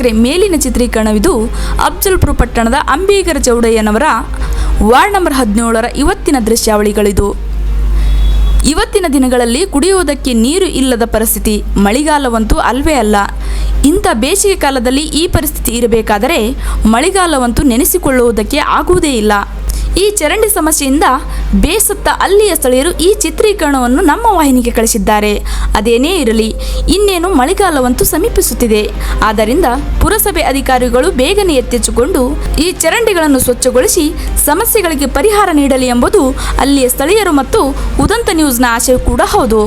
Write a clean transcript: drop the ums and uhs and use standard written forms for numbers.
ವೀಕ್ಷಕರೇ, ಮೇಲಿನ ಚಿತ್ರೀಕರಣವಿದು ಅಫ್ಜಲ್ಪುರ ಪಟ್ಟಣದ ಅಂಬಿಗರ ಚೌಡಯ್ಯನವರ ವಾರ್ಡ್ ನಂಬರ್ 17ರ ಇವತ್ತಿನ ದೃಶ್ಯಾವಳಿಗಳಿದು. ಇವತ್ತಿನ ದಿನಗಳಲ್ಲಿ ಕುಡಿಯುವುದಕ್ಕೆ ನೀರು ಇಲ್ಲದ ಪರಿಸ್ಥಿತಿ. ಮಳೆಗಾಲವಂತೂ ಅಲ್ವೇ ಅಲ್ಲ. ಇಂಥ ಬೇಸಿಗೆ ಕಾಲದಲ್ಲಿ ಈ ಪರಿಸ್ಥಿತಿ ಇರಬೇಕಾದರೆ ಮಳೆಗಾಲವಂತೂ ನೆನೆಸಿಕೊಳ್ಳುವುದಕ್ಕೆ ಆಗುವುದೇ ಇಲ್ಲ. ಈ ಚರಂಡಿ ಸಮಸ್ಯೆಯಿಂದ ಬೇಸತ್ತ ಅಲ್ಲಿಯ ಸ್ಥಳೀಯರು ಈ ಚಿತ್ರೀಕರಣವನ್ನು ನಮ್ಮ ವಾಹಿನಿಗೆ ಕಳಿಸಿದ್ದಾರೆ. ಅದೇನೇ ಇರಲಿ, ಇನ್ನೇನು ಮಳೆಗಾಲವಂತೂ ಸಮೀಪಿಸುತ್ತಿದೆ. ಆದ್ದರಿಂದ ಪುರಸಭೆ ಅಧಿಕಾರಿಗಳು ಬೇಗನೆ ಎಚ್ಚೆತ್ತುಕೊಂಡು ಈ ಚರಂಡಿಗಳನ್ನು ಸ್ವಚ್ಛಗೊಳಿಸಿ ಸಮಸ್ಯೆಗಳಿಗೆ ಪರಿಹಾರ ನೀಡಲಿ ಎಂಬುದು ಅಲ್ಲಿಯ ಸ್ಥಳೀಯರು ಮತ್ತು ಉದಂತ ನ್ಯೂಸ್ನ ಆಶಯ ಕೂಡ ಹೌದು.